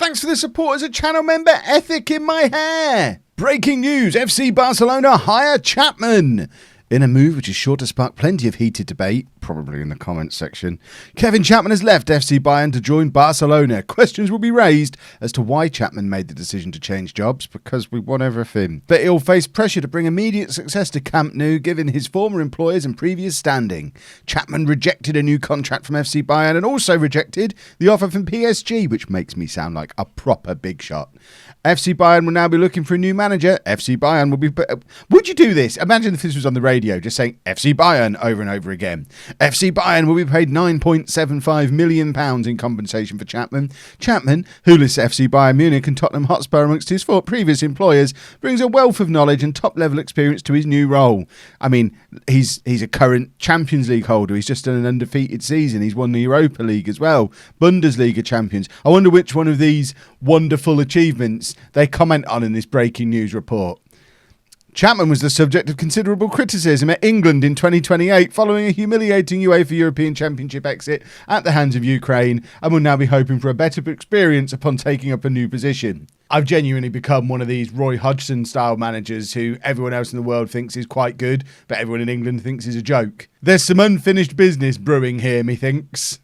Thanks for the support as a channel member. Ethic in my hair. Breaking news. FC Barcelona hire Chapman. In a move which is sure to spark plenty of heated debate, probably in the comments section, Kevin Chapman has left FC Bayern to join Barcelona. Questions will be raised as to why Chapman made the decision to change jobs, because we want everything. But he'll face pressure to bring immediate success to Camp Nou, given his former employers and previous standing. Chapman rejected a new contract from FC Bayern and also rejected the offer from PSG, which makes me sound like a proper big shot. FC Bayern will now be looking for a new manager. FC Bayern will be... Would you do this? Imagine if this was on the radio, just saying FC Bayern over and over again. FC Bayern will be paid £9.75 million in compensation for Chapman. Chapman, who lists FC Bayern Munich and Tottenham Hotspur amongst his four previous employers, brings a wealth of knowledge and top-level experience to his new role. I mean, he's a current Champions League holder. He's just done an undefeated season. He's won the Europa League as well. Bundesliga champions. I wonder which one of these wonderful achievements they comment on in this breaking news report. Chapman was the subject of considerable criticism at England in 2028 following a humiliating UEFA European Championship exit at the hands of Ukraine, and will now be hoping for a better experience upon taking up a new position. I've genuinely become one of these Roy Hodgson style managers who everyone else in the world thinks is quite good, but everyone in England thinks is a joke. There's some unfinished business brewing here, methinks.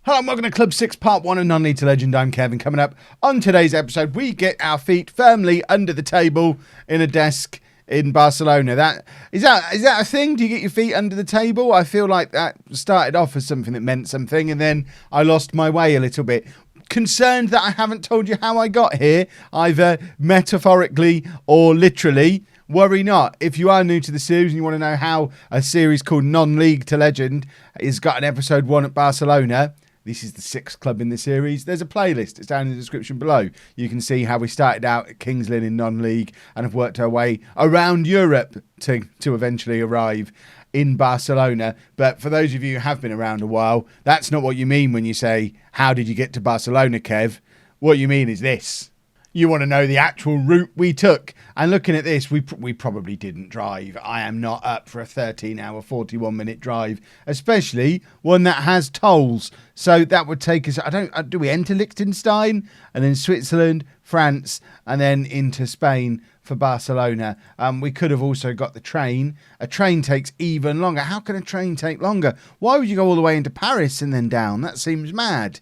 Hello and welcome to Club 6 Part 1 of Non-League to Legend. I'm Kevin. Coming up on today's episode, we get our feet firmly under the table in a desk in Barcelona. Is that a thing? Do you get your feet under the table? I feel like that started off as something that meant something, and then I lost my way a little bit. Concerned that I haven't told you how I got here, either metaphorically or literally. Worry not. If you are new to the series and you want to know how a series called Non-League to Legend has got an episode 1 at Barcelona, this is the 6th club in the series. There's a playlist. It's down in the description below. You can see how we started out at Kings Lynn in non-league and have worked our way around Europe to eventually arrive in Barcelona. But for those of you who have been around a while, that's not what you mean when you say, how did you get to Barcelona, Kev? What you mean is this. You want to know the actual route we took. And looking at this, we probably didn't drive. I am not up for a 13-hour, 41-minute drive, especially one that has tolls. So that would take us, do we enter Liechtenstein? And then Switzerland, France, and then into Spain for Barcelona. We could have also got the train. A train takes even longer. How can a train take longer? Why would you go all the way into Paris and then down? That seems mad.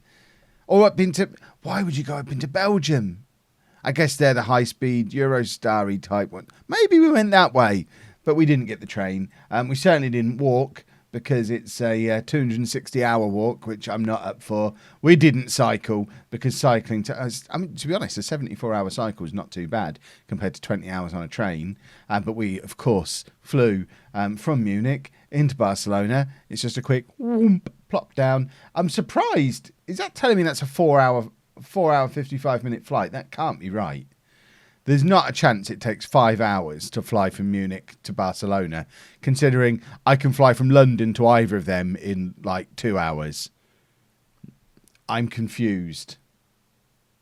Or why would you go up into Belgium? I guess they're the high-speed Eurostar-y type one. Maybe we went that way, but we didn't get the train. We certainly didn't walk because it's a 260-hour walk, which I'm not up for. We didn't cycle because cycling, to be honest, a 74-hour cycle is not too bad compared to 20 hours on a train. But we, of course, flew from Munich into Barcelona. It's just a quick whoomp, plop down. I'm surprised. Is that telling me that's a 4-hour 55-minute flight? That can't be right. There's not a chance it takes 5 hours to fly from Munich to Barcelona, considering I can fly from London to either of them in like 2 hours. I'm confused.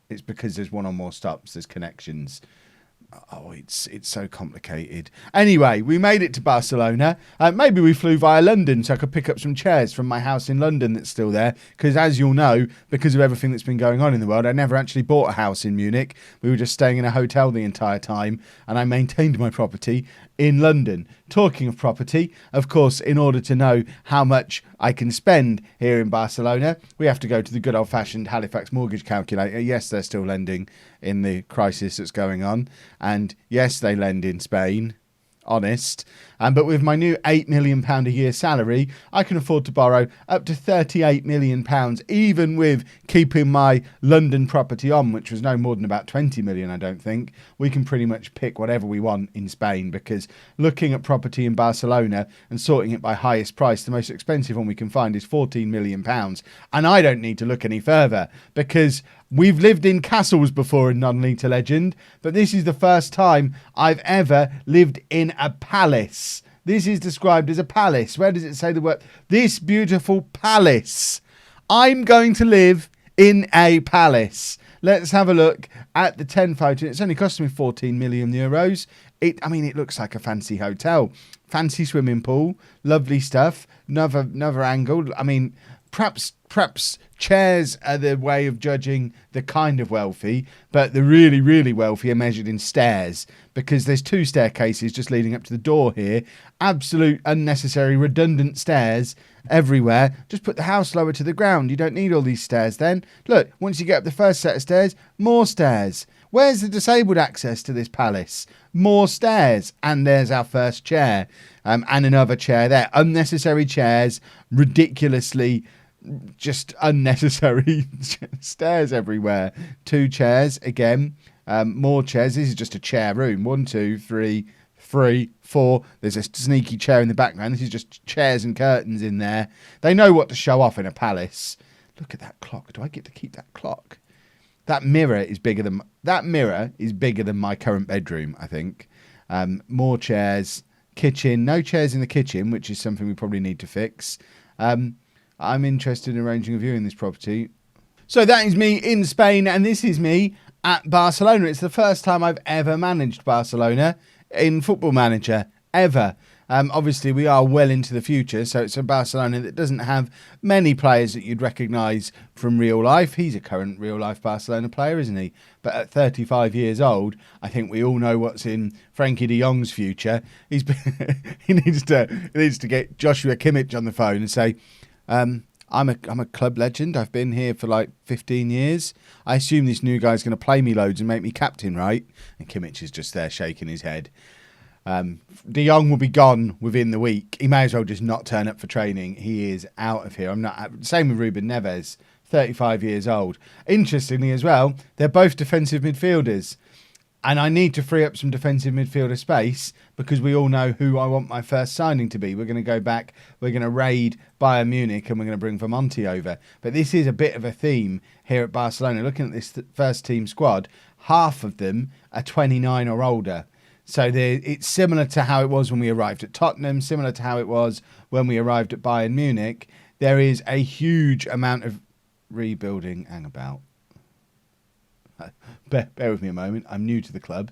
It's because there's one or more stops, there's connections. Oh, it's so complicated. Anyway, we made it to Barcelona. Maybe we flew via London so I could pick up some chairs from my house in London that's still there. Because as you'll know, because of everything that's been going on in the world, I never actually bought a house in Munich. We were just staying in a hotel the entire time. And I maintained my property in London. Talking of property, of course, in order to know how much I can spend here in Barcelona, we have to go to the good old-fashioned Halifax mortgage calculator. Yes, they're still lending in the crisis that's going on. And yes, they lend in Spain. Honest. But with my new £8 million a year salary, I can afford to borrow up to £38 million, even with keeping my London property on, which was no more than about 20 million, I don't think. We can pretty much pick whatever we want in Spain, because looking at property in Barcelona and sorting it by highest price, the most expensive one we can find is £14 million. And I don't need to look any further, because we've lived in castles before in Non-League to Legend, but this is the first time I've ever lived in a palace. This is described as a palace. Where does it say the word? This beautiful palace. I'm going to live in a palace. Let's have a look at the 10 photo. It's only cost me 14 million euros. I mean, it looks like a fancy hotel. Fancy swimming pool, lovely stuff. Another angle. I mean, perhaps chairs are the way of judging the kind of wealthy, but the really, really wealthy are measured in stairs, because there's 2 staircases just leading up to the door here. Absolute unnecessary redundant stairs everywhere. Just put the house lower to the ground. You don't need all these stairs then. Look, once you get up the first set of stairs, more stairs. Where's the disabled access to this palace? More stairs. And there's our first chair. And another chair there. Unnecessary chairs. Ridiculously just unnecessary stairs everywhere. 2 chairs again. More chairs. This is just a chair room. 1, 2, 3, 4. There's a sneaky chair in the background. This is just chairs and curtains in there. They know what to show off in a palace. Look at that clock. Do I get to keep that clock? That mirror is bigger than my current bedroom, I think. More chairs. Kitchen. No chairs in the kitchen, which is something we probably need to fix. I'm interested in arranging a viewing this property. So that is me in Spain, and this is me at Barcelona. It's the first time I've ever managed Barcelona in Football Manager, ever. Obviously, we are well into the future, so it's a Barcelona that doesn't have many players that you'd recognise from real life. He's a current real-life Barcelona player, isn't he? But at 35 years old, I think we all know what's in Frankie de Jong's future. He needs to get Joshua Kimmich on the phone and say, I'm a club legend. I've been here for like 15 years. I assume this new guy's going to play me loads and make me captain, right? And Kimmich is just there shaking his head. De Jong will be gone within the week. He may as well just not turn up for training. He is out of here. Same with Ruben Neves, 35 years old. Interestingly as well, they're both defensive midfielders. And I need to free up some defensive midfielder space, because we all know who I want my first signing to be. We're going to go back, we're going to raid Bayern Munich, and we're going to bring Vermonti over. But this is a bit of a theme here at Barcelona. Looking at this first team squad, half of them are 29 or older. So it's similar to how it was when we arrived at Tottenham, similar to how it was when we arrived at Bayern Munich. There is a huge amount of rebuilding and about. Bear with me a moment. I'm new to the club.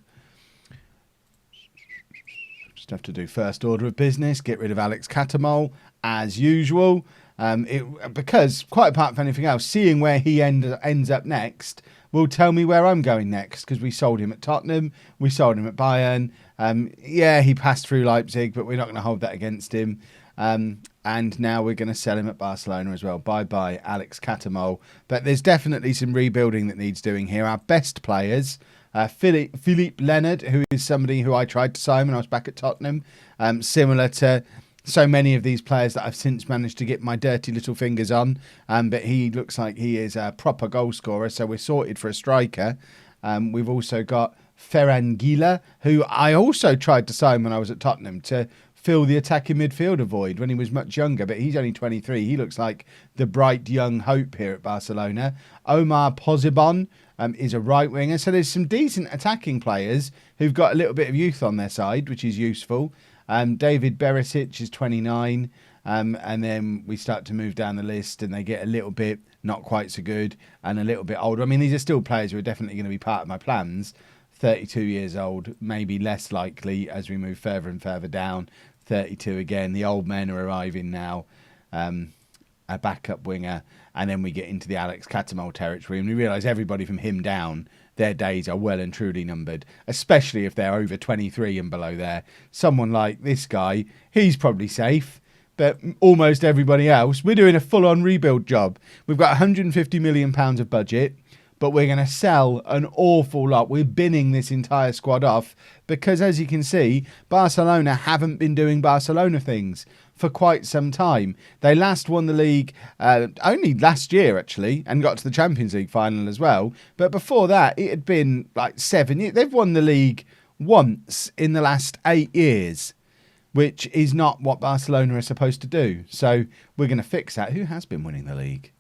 Just have to do first order of business. Get rid of Alex Catamol as usual. Because, quite apart from anything else, seeing where he ends up next will tell me where I'm going next, because we sold him at Tottenham. We sold him at Bayern. Yeah, he passed through Leipzig, but we're not going to hold that against him. And now we're going to sell him at Barcelona as well. Bye-bye, Alex Catamol. But there's definitely some rebuilding that needs doing here. Our best players, Philippe Leonard, who is somebody who I tried to sign when I was back at Tottenham. Similar to so many of these players that I've since managed to get my dirty little fingers on. But he looks like he is a proper goal scorer, so we're sorted for a striker. We've also got Ferran Gila, who I also tried to sign when I was at Tottenham to fill the attacking midfielder void when he was much younger, but he's only 23. He looks like the bright young hope here at Barcelona. Omar Pozibon is a right winger, so there's some decent attacking players who've got a little bit of youth on their side, which is useful. David Berisic is 29, and then we start to move down the list and they get a little bit not quite so good and a little bit older. I mean, these are still players who are definitely going to be part of my plans. 32 years old, maybe less likely as we move further and further down. 32 again. The old men are arriving now. A backup winger. And then we get into the Alex Catamol territory and we realise everybody from him down, their days are well and truly numbered, especially if they're over 23 and below there. Someone like this guy, he's probably safe. But almost everybody else, we're doing a full-on rebuild job. We've got £150 million of budget. But we're going to sell an awful lot. We're binning this entire squad off because, as you can see, Barcelona haven't been doing Barcelona things for quite some time. They last won the league only last year, actually, and got to the Champions League final as well. But before that, it had been like 7 years. They've won the league once in the last 8 years, which is not what Barcelona are supposed to do. So we're going to fix that. Who has been winning the league?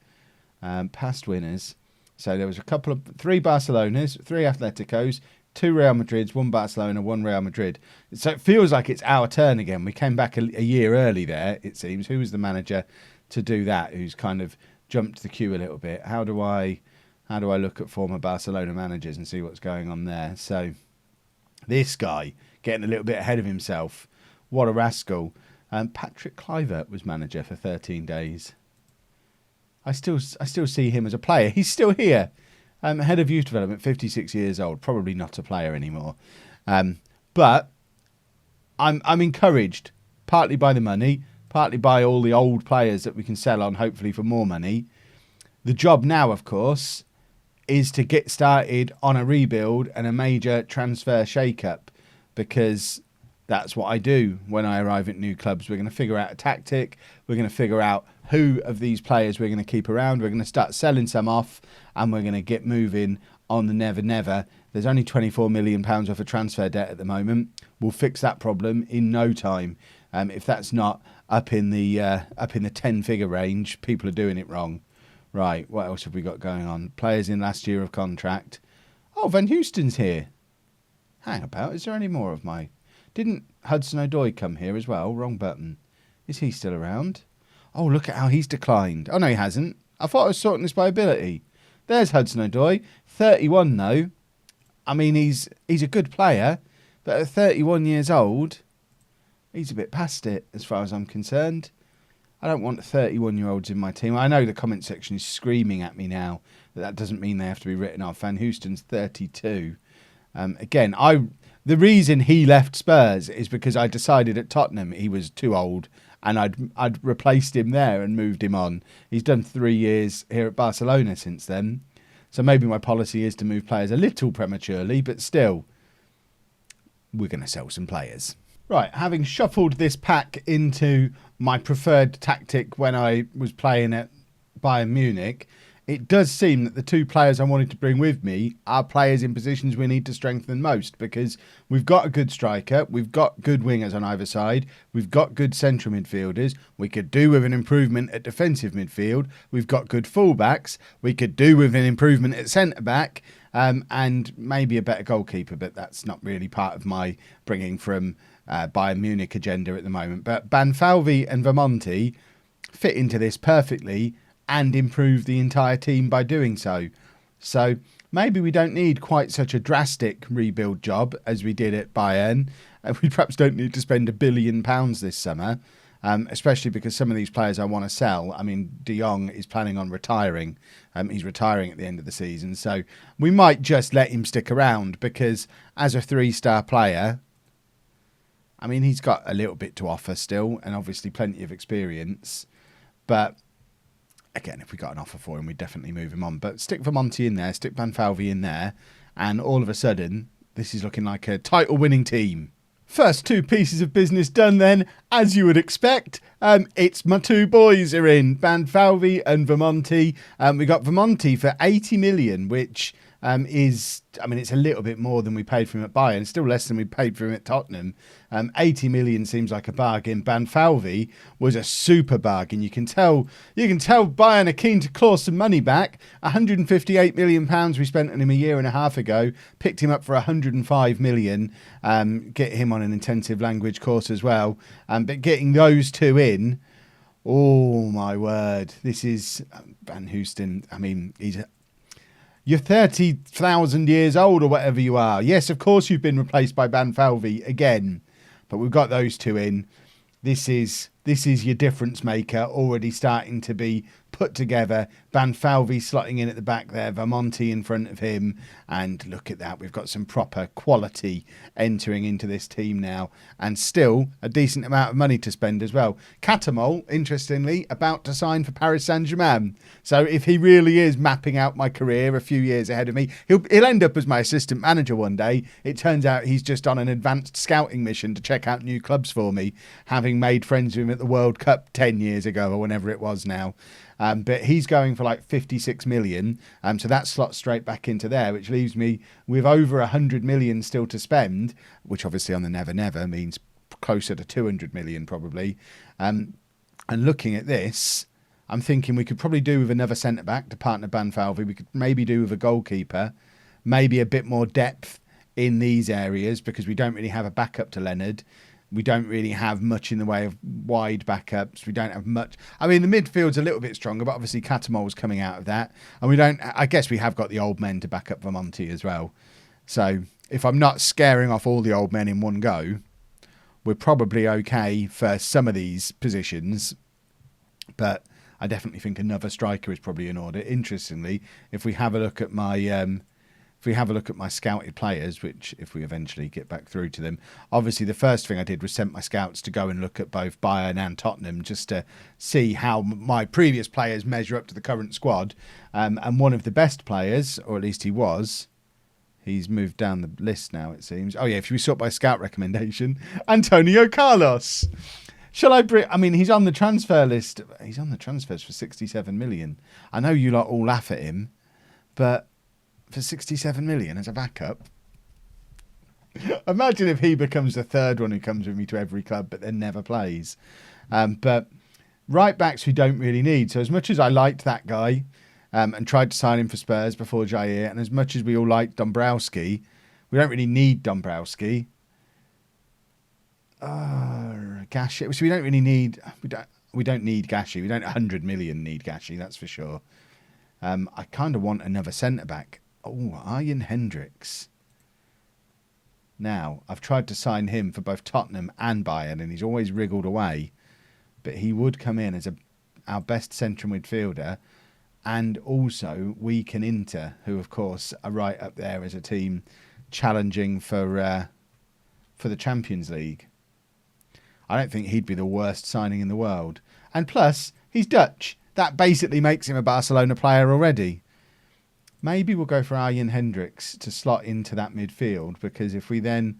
Past winners. So there was 3 Barcelonas, 3 Atleticos, 2 Real Madrids, 1 Barcelona, 1 Real Madrid. So it feels like it's our turn again. We came back a year early there, it seems. Who was the manager to do that? Who's kind of jumped the queue a little bit? How do I look at former Barcelona managers and see what's going on there? So this guy, getting a little bit ahead of himself. What a rascal. Patrick Kluivert was manager for 13 days. I still see him as a player. He's still here. Head of youth development, 56 years old. Probably not a player anymore. But I'm encouraged, partly by the money, partly by all the old players that we can sell on, hopefully for more money. The job now, of course, is to get started on a rebuild and a major transfer shake-up, because that's what I do when I arrive at new clubs. We're going to figure out a tactic. We're going to figure out who of these players we're going to keep around. We're going to start selling some off, and we're going to get moving on the never. There's only £24 million worth of transfer debt at the moment. We'll fix that problem in no time. If that's not up in the 10-figure range, people are doing it wrong. Right, what else have we got going on? Players in last year of contract. Oh, Van Houston's here. Hang about, is there any more of my... Didn't Hudson-Odoi come here as well? Wrong button. Is he still around? Oh, look at how he's declined. Oh, no, he hasn't. I thought I was sorting this by ability. There's Hudson-Odoi. 31, though. I mean, he's a good player, but at 31 years old, he's a bit past it as far as I'm concerned. I don't want 31-year-olds in my team. I know the comment section is screaming at me now that doesn't mean they have to be written off. Van Houston's 32. Again, the reason he left Spurs is because I decided at Tottenham he was too old, and I'd replaced him there and moved him on. He's done 3 years here at Barcelona since then. So maybe my policy is to move players a little prematurely, but still, we're going to sell some players. Right, having shuffled this pack into my preferred tactic when I was playing at Bayern Munich, it does seem that the two players I wanted to bring with me are players in positions we need to strengthen most, because we've got a good striker, we've got good wingers on either side, we've got good central midfielders, we could do with an improvement at defensive midfield, we've got good fullbacks, we could do with an improvement at centre-back, and maybe a better goalkeeper, but that's not really part of my bringing from Bayern Munich agenda at the moment. But Banfalvi and Vermonti fit into this perfectly and improve the entire team by doing so. So maybe we don't need quite such a drastic rebuild job as we did at Bayern. We perhaps don't need to spend £1 billion this summer, especially because some of these players I want to sell. I mean, De Jong is planning on retiring. He's retiring at the end of the season. So we might just let him stick around, because as a 3-star player, I mean, he's got a little bit to offer still, and obviously plenty of experience. But again, if we got an offer for him, we'd definitely move him on. But stick Vermonti in there, stick Banfalvi in there, and all of a sudden, this is looking like a title-winning team. First two pieces of business done then, as you would expect. It's my two boys are in, Banfalvi and Vermonti. We got Vermonti for 80 million, which is, I mean, it's a little bit more than we paid for him at Bayern, still less than we paid for him at Tottenham. 80 million seems like a bargain. Banfalvi was a super bargain. You can tell Bayern are keen to claw some money back. 158 million pounds we spent on him a year and a half ago, picked him up for 105 million, get him on an intensive language course as well. But getting those two in, oh my word, this is Van Houston. I mean, you're 30,000 years old or whatever you are. Yes, of course you've been replaced by Banfalvi again, but we've got those two in. This is your difference maker already starting to be put together. Banfalvi slotting in at the back there, Vermonti in front of him, and look at that, we've got some proper quality entering into this team now, and still a decent amount of money to spend as well. Catamol, interestingly, about to sign for Paris Saint-Germain. So if he really is mapping out my career a few years ahead of me, he'll end up as my assistant manager one day. It turns out he's just on an advanced scouting mission to check out new clubs for me, having made friends with him at the World Cup 10 years ago or whenever it was now. But he's going for like 56 million. So that slots straight back into there, which leaves me with over 100 million still to spend, which obviously on the never means closer to 200 million probably. And looking at this, I'm thinking we could probably do with another centre-back to partner Banfalvi. We could maybe do with a goalkeeper, maybe a bit more depth in these areas, because we don't really have a backup to Leonard. We don't really have much in the way of wide backups. We don't have much. I mean, the midfield's a little bit stronger, but obviously Catamol's coming out of that. And I guess we have got the old men to back up Vermonti as well. So if I'm not scaring off all the old men in one go, we're probably okay for some of these positions. But I definitely think another striker is probably in order. Interestingly, if we have a look at my scouted players, which if we eventually get back through to them, obviously the first thing I did was send my scouts to go and look at both Bayern and Tottenham just to see how my previous players measure up to the current squad. And one of the best players, or at least he's moved down the list now, it seems. Oh yeah, if you sort by scout recommendation, Antonio Carlos. Shall I bring... I mean, he's on the transfer list. He's on the transfers for 67 million. I know you lot all laugh at him, but for 67 million as a backup, imagine if he becomes the third one who comes with me to every club but then never plays. But right backs we don't really need. So as much as I liked that guy and tried to sign him for Spurs before Jair, and as much as we all liked Dombrowski, we don't really need Dombrowski. Gashi. So we don't really need... We don't need Gashi. We don't 100 million need Gashi, that's for sure. I kind of want another centre-back. Oh, Arjen Hendricks. Now, I've tried to sign him for both Tottenham and Bayern, and he's always wriggled away. But he would come in as our best central midfielder, and also weaken Inter, who, of course, are right up there as a team challenging for the Champions League. I don't think he'd be the worst signing in the world. And plus, he's Dutch. That basically makes him a Barcelona player already. Maybe we'll go for Arjen Hendricks to slot into that midfield, because if we then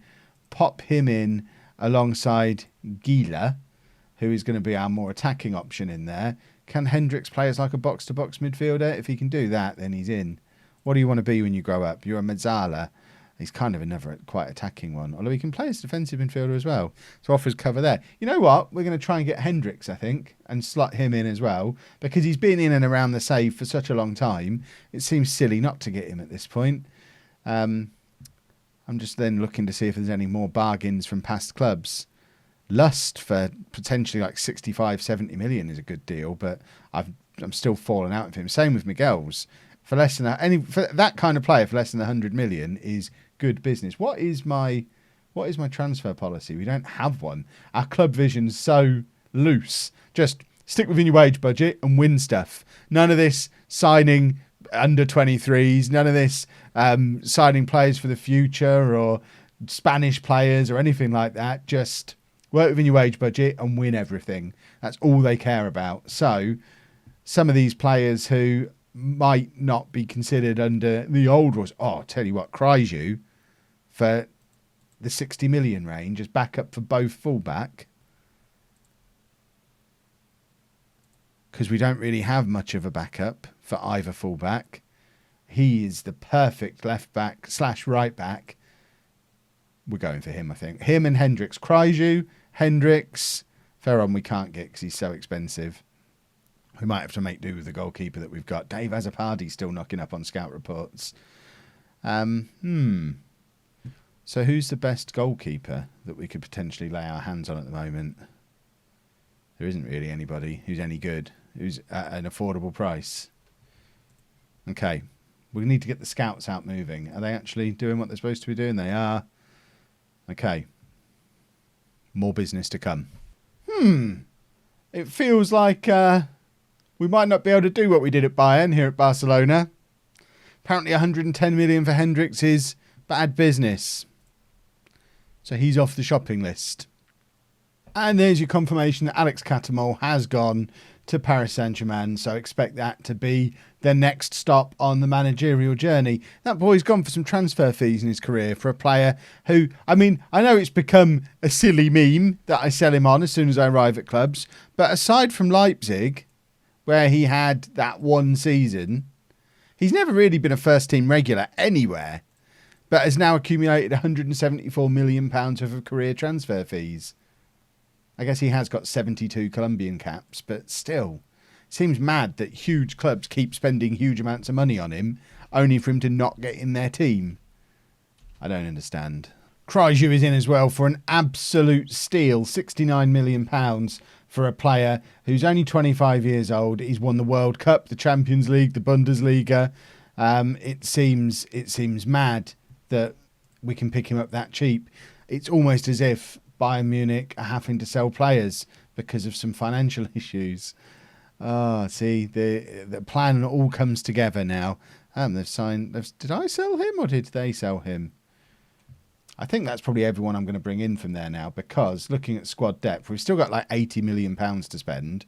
pop him in alongside Gila, who is going to be our more attacking option in there, can Hendricks play as like a box-to-box midfielder? If he can do that, then he's in. What do you want to be when you grow up? You're a Mezzala. He's kind of another quite attacking one, although he can play as defensive midfielder as well. So offers cover there. You know what? We're going to try and get Hendricks, I think, and slot him in as well, because he's been in and around the save for such a long time. It seems silly not to get him at this point. I'm just then looking to see if there's any more bargains from past clubs. Lust for potentially like 65, 70 million is a good deal, but I'm still falling out of him. Same with Miguel's. For less than for that kind of player, for less than 100 million is good business. What is my transfer policy? We don't have one. Our club vision's so loose. Just stick within your wage budget and win stuff. None of this signing under 23s. None of this signing players for the future or Spanish players or anything like that. Just work within your wage budget and win everything. That's all they care about. So some of these players who might not be considered under the old rules. Oh, I'll tell you what, Kryju for the 60 million range as backup for both fullback, because we don't really have much of a backup for either fullback. He is the perfect left back / right back. We're going for him, I think. Him and Hendricks. Kryju, Hendricks. Ferron we can't get because he's so expensive. We might have to make do with the goalkeeper that we've got. Dave Azzopardi still knocking up on scout reports. So who's the best goalkeeper that we could potentially lay our hands on at the moment? There isn't really anybody who's any good, who's at an affordable price. Okay, we need to get the scouts out moving. Are they actually doing what they're supposed to be doing? They are. Okay. More business to come. It feels like... we might not be able to do what we did at Bayern here at Barcelona. Apparently 110 million for Hendricks is bad business. So he's off the shopping list. And there's your confirmation that Alex Catamol has gone to Paris Saint-Germain. So expect that to be the next stop on the managerial journey. That boy's gone for some transfer fees in his career for a player who, I mean, I know it's become a silly meme that I sell him on as soon as I arrive at clubs. But aside from Leipzig, where he had that one season, he's never really been a first-team regular anywhere, but has now accumulated £174 million worth of career transfer fees. I guess he has got 72 Colombian caps, but still, it seems mad that huge clubs keep spending huge amounts of money on him, only for him to not get in their team. I don't understand. Kryju is in as well for an absolute steal, £69 million for a player who's only 25 years old. He's won the World Cup, the Champions League, the Bundesliga. It seems mad that we can pick him up that cheap. It's almost as if Bayern Munich are having to sell players because of some financial issues. Oh, see, the plan all comes together now. They've signed. Did I sell him or did they sell him? I think that's probably everyone I'm going to bring in from there now, because looking at squad depth, we've still got like £80 million to spend.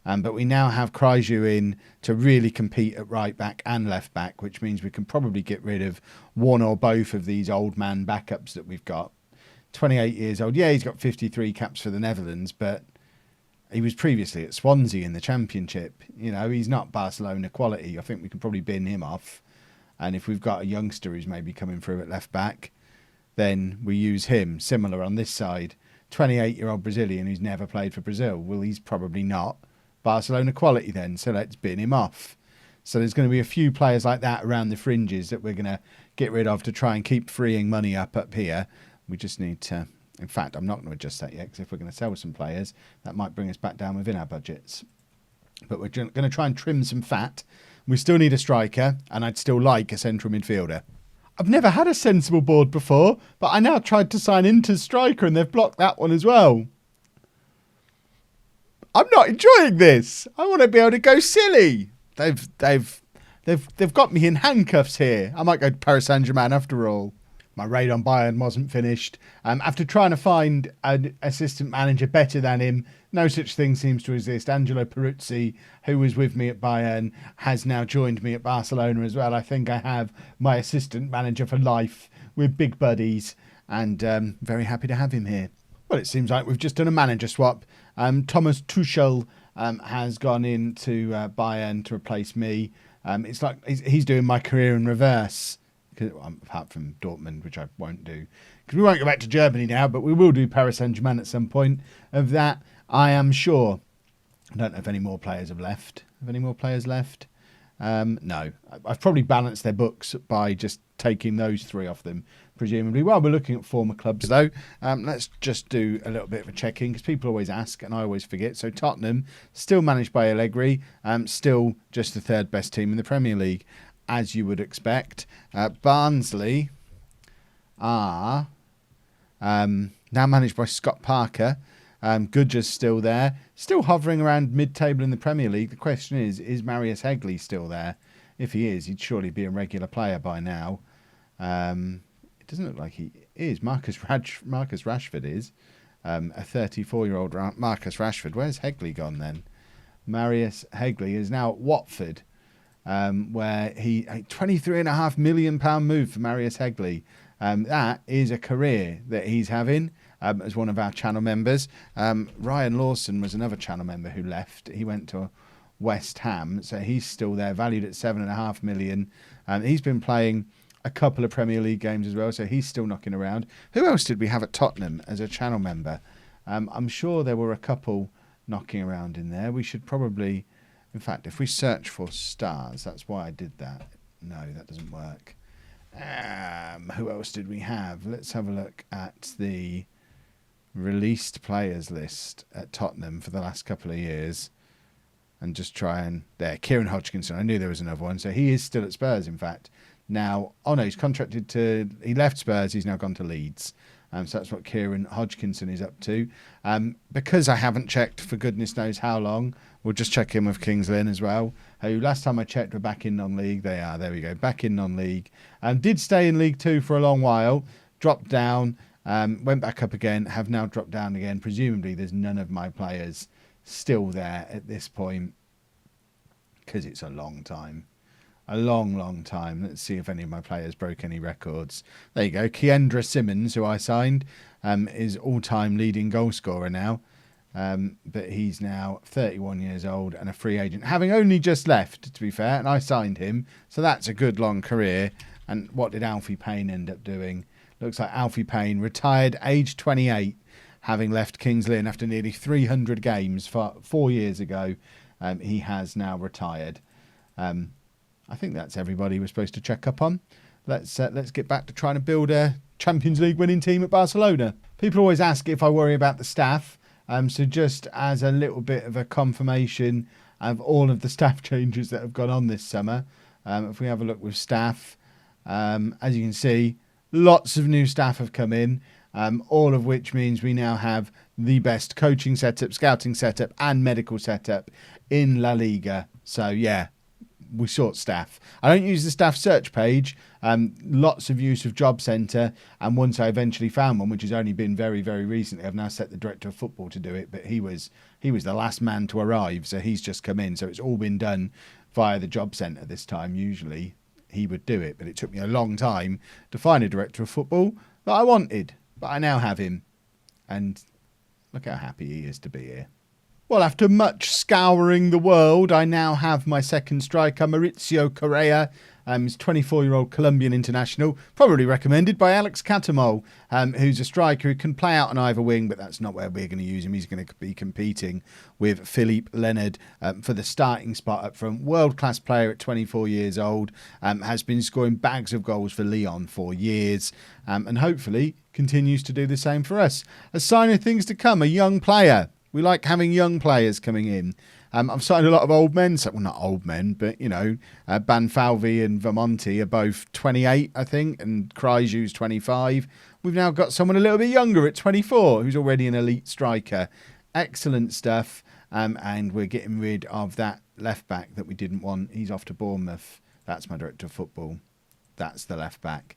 But we now have Kryju in to really compete at right back and left back, which means we can probably get rid of one or both of these old man backups that we've got. 28 years old. Yeah, he's got 53 caps for the Netherlands, but he was previously at Swansea in the Championship. You know, he's not Barcelona quality. I think we can probably bin him off. And if we've got a youngster who's maybe coming through at left back, then we use him. Similar on this side. 28-year-old Brazilian who's never played for Brazil. Well, he's probably not Barcelona quality then, so let's bin him off. So there's going to be a few players like that around the fringes that we're going to get rid of to try and keep freeing money up here. We just need to... In fact, I'm not going to adjust that yet, because if we're going to sell some players, that might bring us back down within our budgets. But we're going to try and trim some fat. We still need a striker, and I'd still like a central midfielder. I've never had a sensible board before, but I now tried to sign into striker, and they've blocked that one as well. I'm not enjoying this. I want to be able to go silly. They've got me in handcuffs here. I might go to Paris Saint-Germain after all. My raid on Bayern wasn't finished. After trying to find an assistant manager better than him, no such thing seems to exist. Angelo Peruzzi, who was with me at Bayern, has now joined me at Barcelona as well. I think I have my assistant manager for life. We're big buddies, and very happy to have him here. Well, it seems like we've just done a manager swap. Thomas Tuchel has gone into Bayern to replace me. It's like he's doing my career in reverse. Apart from Dortmund, which I won't do, because we won't go back to Germany now, but we will do Paris Saint-Germain at some point. Of that, I am sure. I don't know if any more players have left. Have any more players left? No. I've probably balanced their books by just taking those three off them, presumably. While we're looking at former clubs, though, let's just do a little bit of a check-in, because people always ask, and I always forget. So Tottenham, still managed by Allegri, still just the third best team in the Premier League, as you would expect. Barnsley are now managed by Scott Parker. Goodger's still there, still hovering around mid-table in the Premier League. The question is Marius Hegley still there? If he is, he'd surely be a regular player by now. It doesn't look like he is. Marcus Rashford is. A 34-year-old Marcus Rashford. Where's Hegley gone then? Marius Hegley is now at Watford. Where a £23.5 million move for Marius Hegley. That is a career that he's having as one of our channel members. Ryan Lawson was another channel member who left. He went to West Ham, so he's still there, valued at £7.5 million. He's been playing a couple of Premier League games as well, so he's still knocking around. Who else did we have at Tottenham as a channel member? I'm sure there were a couple knocking around in there. We should probably... In fact, if we search for stars, that's why I did that. No, that doesn't work. Who else did we have? Let's have a look at the released players list at Tottenham for the last couple of years. And just try and... There, Kieran Hodgkinson. I knew there was another one. So he is still at Spurs, in fact. Now, oh no, he's contracted to... He left Spurs, he's now gone to Leeds. So that's what Kieran Hodgkinson is up to. Because I haven't checked for goodness knows how long, we'll just check in with Kings Lynn as well, who last time I checked were back in non-league. They are, there we go, back in non-league. Did stay in League 2 for a long while, dropped down, went back up again, have now dropped down again. Presumably there's none of my players still there at this point, because it's a long time. A long, long time. Let's see if any of my players broke any records. There you go. Kendra Simmons, who I signed, is all-time leading goal scorer now. But he's now 31 years old and a free agent, having only just left, to be fair, and I signed him. So that's a good long career. And what did Alfie Payne end up doing? Looks like Alfie Payne retired age 28, having left Kings Lynn after nearly 300 games 4 years ago. He has now retired. I think that's everybody we're supposed to check up on. Let's get back to trying to build a Champions League winning team at Barcelona. People always ask if I worry about the staff. So just as a little bit of a confirmation of all of the staff changes that have gone on this summer, if we have a look with staff, as you can see, Lots of new staff have come in, all of which means we now have the best coaching setup, scouting setup, and medical setup in La Liga. So, yeah, we sort staff. I don't use the staff search page. Lots of use of Job Centre, and once I eventually found one, which has only been very, very recently, I've now set the director of football to do it, but he was the last man to arrive, so he's just come in. So it's all been done via the Job Centre this time. Usually he would do it, but it took me a long time to find a director of football that I wanted, but I now have him, and look how happy he is to be here. Well, after much scouring the world, I now have my second striker, Mauricio Correa. He's 24-year-old Colombian international, probably recommended by Alex Catamol, who's a striker who can play out on either wing, but that's not where we're going to use him. He's going to be competing with Philippe Leonard for the starting spot up front. World-class player at 24 years old, has been scoring bags of goals for Lyon for years, and hopefully continues to do the same for us. A sign of things to come, a young player. We like having young players coming in. I've signed a lot of old men. Well, not old men, but, Banfalvi and Vermonti are both 28, I think, and Krajew's 25. We've now got someone a little bit younger at 24 who's already an elite striker. Excellent stuff. And we're getting rid of that left back that we didn't want. He's off to Bournemouth. That's my director of football. That's the left back.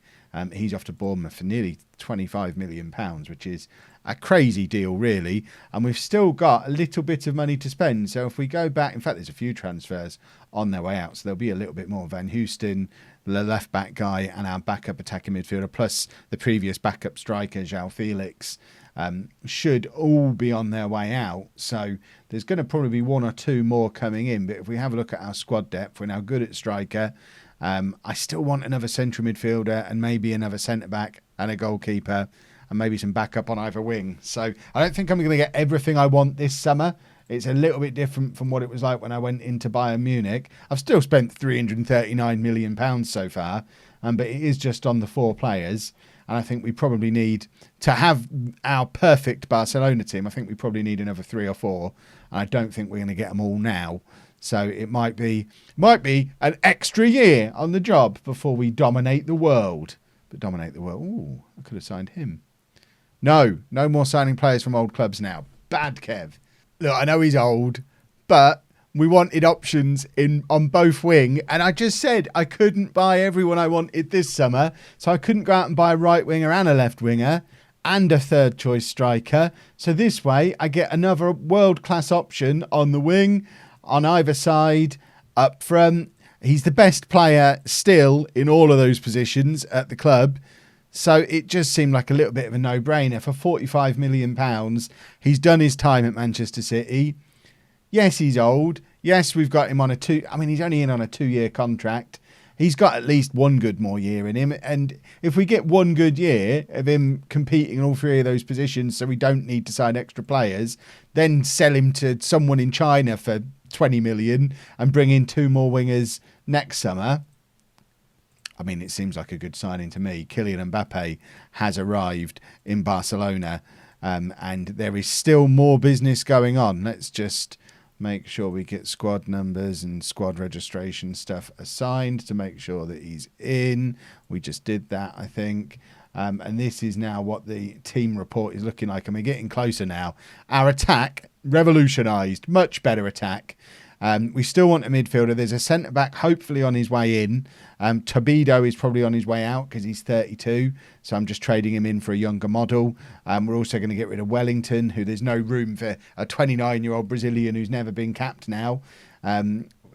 He's off to Bournemouth for nearly £25 million, which is a crazy deal, really. And we've still got a little bit of money to spend. So if we go back, in fact, there's a few transfers on their way out. So there'll be a little bit more. Van Houston, the left back guy, and our backup attacking midfielder, plus the previous backup striker, João Felix, should all be on their way out. So there's going to probably be one or two more coming in. But if we have a look at our squad depth, we're now good at striker. I still want another central midfielder and maybe another centre-back and a goalkeeper and maybe some backup on either wing. So I don't think I'm going to get everything I want this summer. It's a little bit different from what it was like when I went into Bayern Munich. I've still spent £339 million so far, but it is just on the 4 players. And I think we probably need to have our perfect Barcelona team. I think we probably need another 3 or 4. And I don't think we're going to get them all now. So it might be an extra year on the job before we dominate the world. But dominate the world. Ooh, I could have signed him. No more signing players from old clubs now. Bad Kev. Look, I know he's old, but we wanted options on both wing. And I just said I couldn't buy everyone I wanted this summer. So I couldn't go out and buy a right winger and a left winger and a third choice striker. So this way I get another world-class option on the wing, on either side, up front. He's the best player still in all of those positions at the club. So it just seemed like a little bit of a no-brainer. For £45 million, he's done his time at Manchester City. Yes, he's old. Yes, we've got him on he's only in on a 2-year contract. He's got at least one good more year in him. And if we get one good year of him competing in all 3 of those positions, so we don't need to sign extra players, then sell him to someone in China for 20 million and bring in 2 more wingers next summer. I mean, it seems like a good signing to me. Kylian Mbappe has arrived in Barcelona, and there is still more business going on. Let's just make sure we get squad numbers and squad registration stuff assigned to make sure that he's in. We just did that, I think. And this is now what the team report is looking like. And we're getting closer now. Our attack, revolutionised, much better attack. We still want a midfielder. There's a centre-back hopefully on his way in. Tobido is probably on his way out because he's 32. So I'm just trading him in for a younger model. We're also going to get rid of Wellington, who there's no room for a 29-year-old Brazilian who's never been capped now.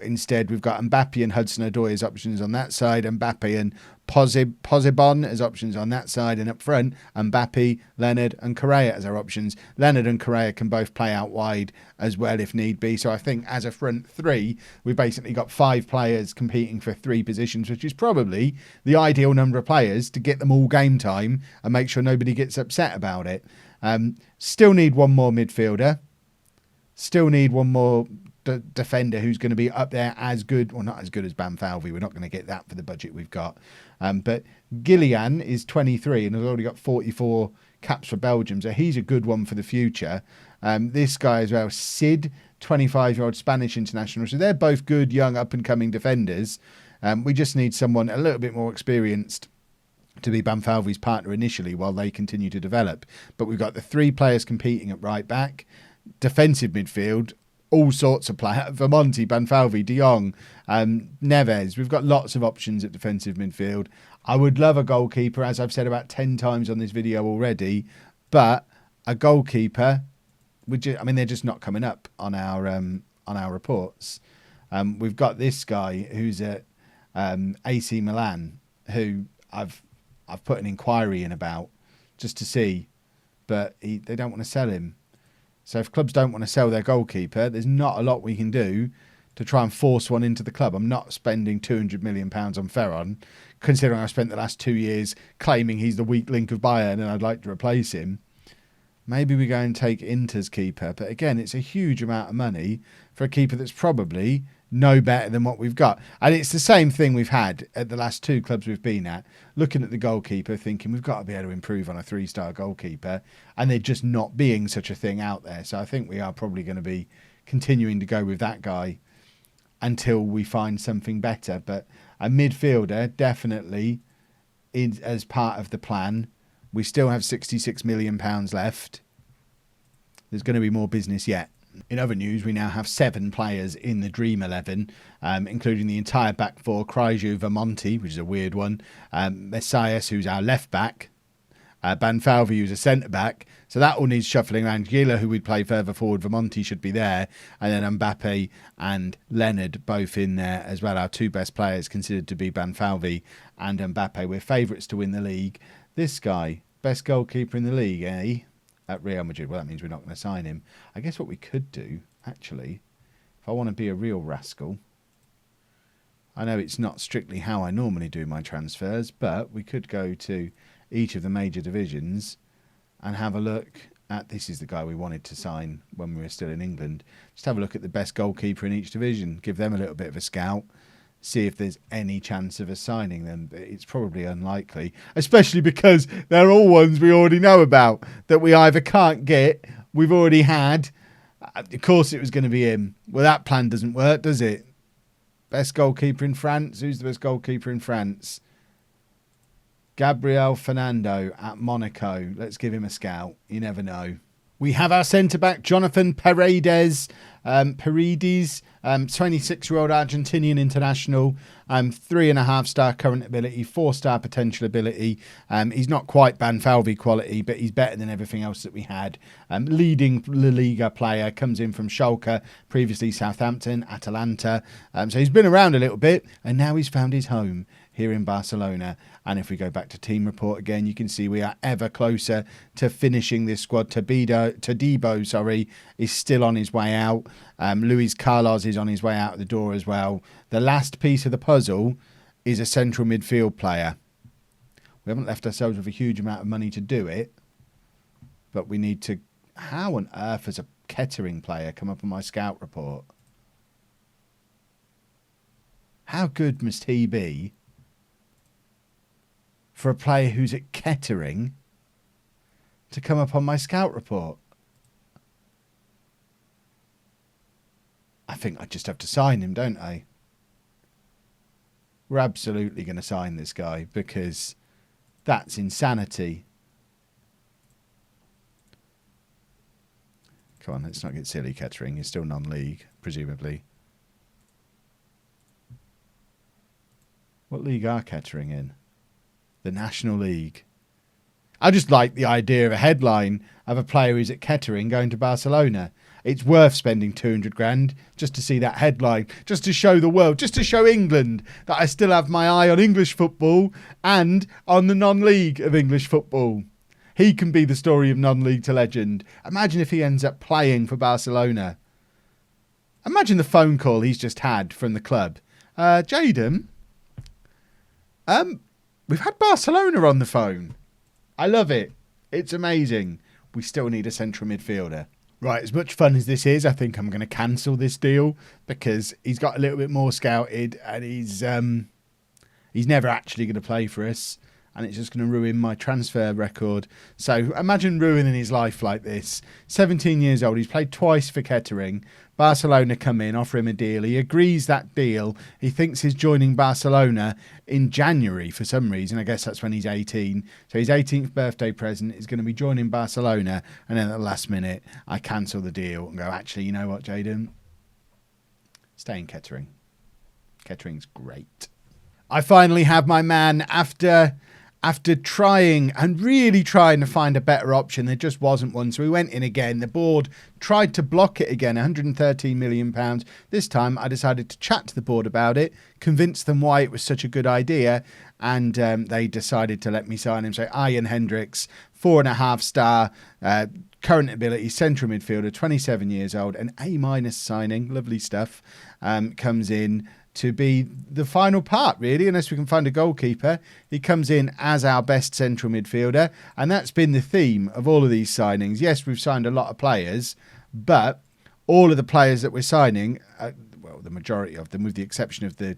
Instead, we've got Mbappe and Hudson-Odoi as options on that side, Mbappe and Posibon as options on that side, and up front, Mbappe, Leonard and Correa as our options. Leonard and Correa can both play out wide as well if need be. So I think as a front 3, we've basically got 5 players competing for 3 positions, which is probably the ideal number of players to get them all game time and make sure nobody gets upset about it. Still need one more midfielder. Still need one more defender who's going to be up there as good, or not as good as Banfalvi. We're not going to get that for the budget we've got. But Gillian is 23 and has already got 44 caps for Belgium, so he's a good one for the future. This guy as well, Sid, 25-year-old Spanish international. So they're both good, young, up-and-coming defenders. We just need someone a little bit more experienced to be Banfalvi's partner initially while they continue to develop. But we've got the 3 players competing at right back, defensive midfield, all sorts of players. Vermonti, Banfalvi, De Jong, Neves. We've got lots of options at defensive midfield. I would love a goalkeeper, as I've said about 10 times on this video already, but a goalkeeper, they're just not coming up on our reports. We've got this guy who's at AC Milan, who I've put an inquiry in about just to see, but they don't want to sell him. So if clubs don't want to sell their goalkeeper, there's not a lot we can do to try and force one into the club. I'm not spending £200 million on Ferron, considering I spent the last 2 years claiming he's the weak link of Bayern and I'd like to replace him. Maybe we go and take Inter's keeper. But again, it's a huge amount of money for a keeper that's probably no better than what we've got. And it's the same thing we've had at the last 2 clubs we've been at, looking at the goalkeeper, thinking we've got to be able to improve on a 3-star goalkeeper, and there just not being such a thing out there. So I think we are probably going to be continuing to go with that guy until we find something better. But a midfielder definitely is as part of the plan. We still have £66 million left. There's going to be more business yet. In other news, we now have 7 players in the Dream 11, including the entire back 4, Kryju, Vermonti, which is a weird one, Messias, who's our left back, Banfalvi, who's a centre back. So that all needs shuffling around. Gila, who we'd play further forward, Vermonti should be there, and then Mbappe and Leonard both in there as well. Our 2 best players considered to be Banfalvi and Mbappe. We're favourites to win the league. This guy, best goalkeeper in the league, eh? At Real Madrid. Well, that means we're not going to sign him. I guess what we could do, actually, if I want to be a real rascal, I know it's not strictly how I normally do my transfers, but we could go to each of the major divisions and have a look at, this is the guy we wanted to sign when we were still in England, just have a look at the best goalkeeper in each division, give them a little bit of a scout, see if there's any chance of us signing them. But it's probably unlikely, especially because they're all ones we already know about that we either can't get, we've already had. Of course it was going to be him. Well, that plan doesn't work, does it? Best goalkeeper in France. Who's the best goalkeeper in France? Gabriel Fernando at Monaco. Let's give him a scout. You never know. We have our centre-back, Jonathan Paredes, 26-year-old Argentinian international, 3.5-star current ability, 4-star potential ability. He's not quite Banfalvi quality, but he's better than everything else that we had. Leading La Liga player, comes in from Schalke, previously Southampton, Atalanta. So he's been around a little bit, and now he's found his home here in Barcelona. And if we go back to team report again, you can see we are ever closer to finishing this squad. Todibo, is still on his way out. Luis Carlos is on his way out the door as well. The last piece of the puzzle is a central midfield player. We haven't left ourselves with a huge amount of money to do it, but we need to... How on earth has a Kettering player come up on my scout report? How good must he be for a player who's at Kettering to come up on my scout report? I think I just have to sign him, don't I? We're absolutely going to sign this guy because that's insanity. Come on, let's not get silly, Kettering. You're still non-league, presumably. What league are Kettering in? The National League. I just like the idea of a headline of a player who's at Kettering going to Barcelona. It's worth spending 200 grand just to see that headline, just to show the world, just to show England that I still have my eye on English football and on the non-league of English football. He can be the story of non-league to legend. Imagine if he ends up playing for Barcelona. Imagine the phone call he's just had from the club. Jaden, we've had Barcelona on the phone. I love it. It's amazing. We still need a central midfielder. Right, as much fun as this is, I think I'm going to cancel this deal because he's got a little bit more scouted and he's never actually going to play for us. and it's just going to ruin my transfer record. So imagine ruining his life like this. 17 years old, he's played twice for Kettering. Barcelona come in, offer him a deal. He agrees that deal. He thinks he's joining Barcelona in January for some reason. I guess that's when he's 18. So his 18th birthday present is going to be joining Barcelona. And then at the last minute, I cancel the deal and go, actually, you know what, Jaden? Stay in Kettering. Kettering's great. I finally have my man after trying and really trying to find a better option. There just wasn't one. So we went in again. The board tried to block it again, £113 million. This time I decided to chat to the board about it, convince them why it was such a good idea, and they decided to let me sign him. So Ian Hendricks, 4.5 star, current ability, central midfielder, 27 years old, an A- signing, lovely stuff, comes in to be the final part, really, unless we can find a goalkeeper. He comes in as our best central midfielder, and that's been the theme of all of these signings. Yes, we've signed a lot of players, but all of the players that we're signing, well, the majority of them, with the exception of the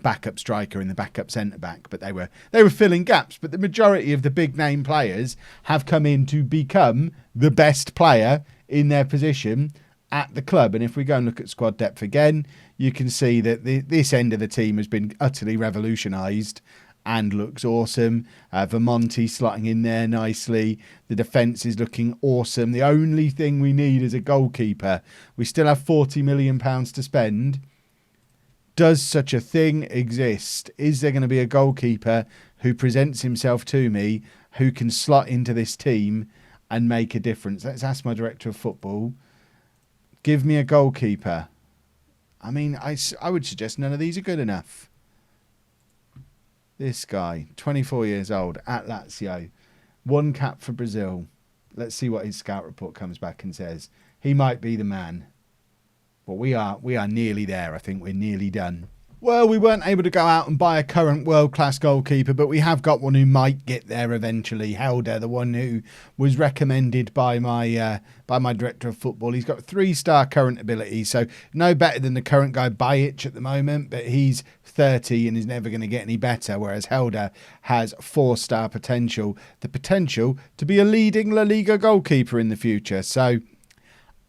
backup striker and the backup centre-back, but they were filling gaps. But the majority of the big-name players have come in to become the best player in their position at the club. And if we go and look at squad depth again, you can see that this end of the team has been utterly revolutionised and looks awesome. Vermonti slotting in there nicely. The defence is looking awesome. The only thing we need is a goalkeeper. We still have £40 million to spend. Does such a thing exist? Is there going to be a goalkeeper who presents himself to me, who can slot into this team and make a difference? Let's ask my director of football. Give me a goalkeeper. I mean, I would suggest none of these are good enough. This guy, 24 years old, at Lazio. 1 cap for Brazil. Let's see what his scout report comes back and says. He might be the man. But we are nearly there. I think we're nearly done. Well, we weren't able to go out and buy a current world-class goalkeeper, but we have got one who might get there eventually. Helder, the one who was recommended by my director of football. He's got 3-star current ability, so no better than the current guy Bajic at the moment, but he's 30 and is never going to get any better, whereas Helder has 4-star potential. The potential to be a leading La Liga goalkeeper in the future. So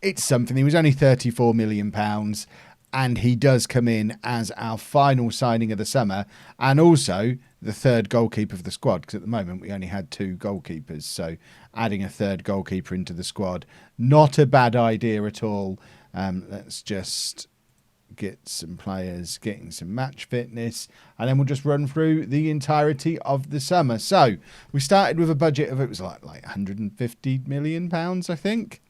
it's something. He was only £34 million. And he does come in as our final signing of the summer, and also the third goalkeeper of the squad, because at the moment we only had 2 goalkeepers. So adding a third goalkeeper into the squad, not a bad idea at all. Let's just get some players getting some match fitness, and then we'll just run through the entirety of the summer. So we started with a budget of, it was like £150 million, I think.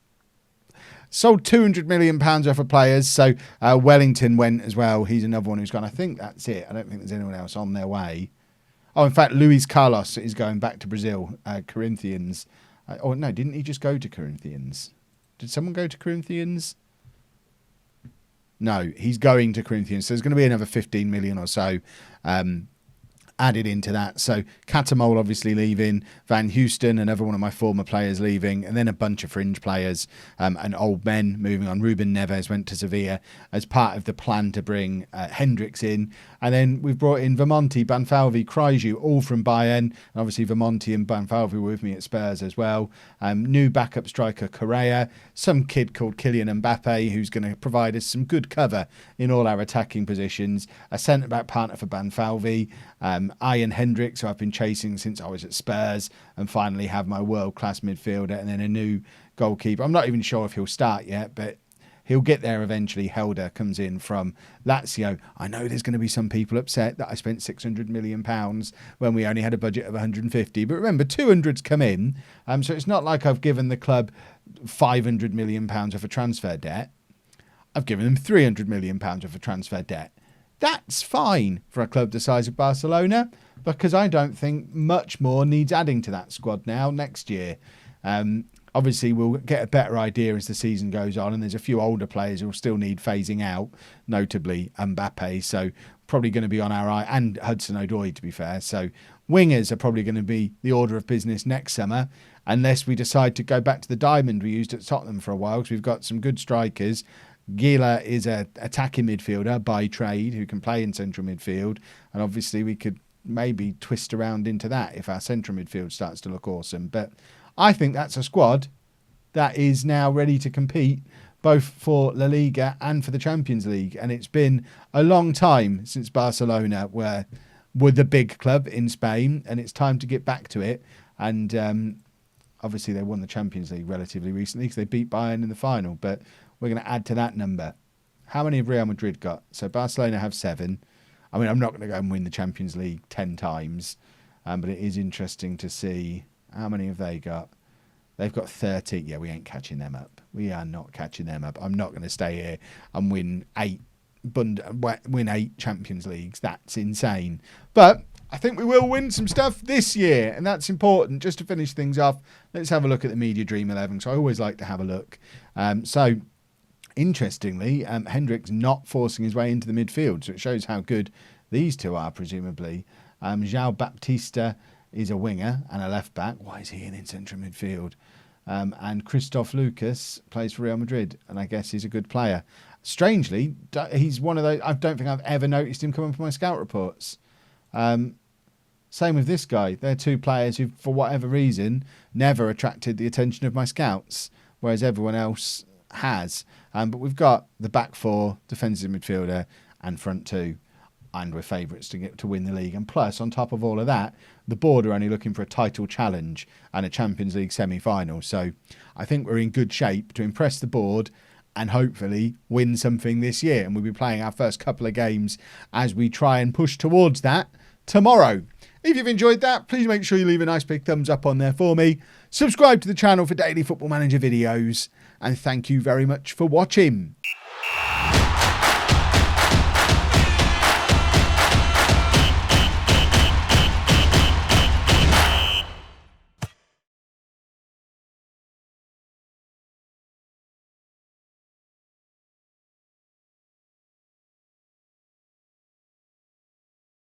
Sold £200 million worth of players. So Wellington went as well. He's another one who's gone. I think that's it. I don't think there's anyone else on their way. Oh, in fact, Luis Carlos is going back to Brazil. Corinthians. Oh, no, didn't he just go to Corinthians? Did someone go to Corinthians? No, he's going to Corinthians. So there's going to be another 15 million or so added into that. So Catamol obviously leaving, Van Houston, another one of my former players, leaving, and then a bunch of fringe players and old men moving on. Ruben Neves went to Sevilla as part of the plan to bring Hendricks in, and then we've brought in Vermonti, Banfalvi, Krajju, all from Bayern, and obviously Vermonti and Banfalvi were with me at Spurs as well. New backup striker Correa, some kid called Kylian Mbappe who's going to provide us some good cover in all our attacking positions, a centre-back partner for Banfalvi, Ian Hendricks, who I've been chasing since I was at Spurs, and finally have my world-class midfielder, and then a new goalkeeper. I'm not even sure if he'll start yet, but he'll get there eventually. Helder comes in from Lazio. I know there's going to be some people upset that I spent £600 million when we only had a budget of 150, but remember, 200's come in, so it's not like I've given the club £500 million worth of transfer debt. I've given them £300 million worth of transfer debt. That's fine for a club the size of Barcelona, because I don't think much more needs adding to that squad now next year. Obviously, we'll get a better idea as the season goes on, and there's a few older players who will still need phasing out, notably Mbappe, so probably going to be on our eye, and Hudson-Odoi, to be fair. So wingers are probably going to be the order of business next summer, unless we decide to go back to the diamond we used at Tottenham for a while, because we've got some good strikers. Gila is an attacking midfielder by trade who can play in central midfield, and obviously we could maybe twist around into that if our central midfield starts to look awesome. But I think that's a squad that is now ready to compete both for La Liga and for the Champions League. And it's been a long time since Barcelona were the big club in Spain, and it's time to get back to it. And obviously they won the Champions League relatively recently because they beat Bayern in the final, but we're going to add to that number. How many have Real Madrid got? So Barcelona have 7. I mean, I'm not going to go and win the Champions League 10 times, but it is interesting to see how many have they got. They've got 30. Yeah, we ain't catching them up. We are not catching them up. I'm not going to stay here and win 8 Champions Leagues. That's insane. But I think we will win some stuff this year, and that's important. Just to finish things off, let's have a look at the Media Dream 11. So I always like to have a look. So interestingly, Hendrick's not forcing his way into the midfield, so it shows how good these two are, presumably. João Baptista is a winger and a left back. Why is he in central midfield? And Christoph Lucas plays for Real Madrid, and I guess he's a good player. Strangely, he's one of those. I don't think I've ever noticed him coming from my scout reports. Same with this guy. They're two players who, for whatever reason, never attracted the attention of my scouts, whereas everyone else has. But we've got the back 4, defensive midfielder, and front 2. And we're favourites to win the league. And plus, on top of all of that, the board are only looking for a title challenge and a Champions League semi-final. So I think we're in good shape to impress the board and hopefully win something this year. And we'll be playing our first couple of games as we try and push towards that tomorrow. If you've enjoyed that, please make sure you leave a nice big thumbs up on there for me. Subscribe to the channel for daily Football Manager videos. And thank you very much for watching.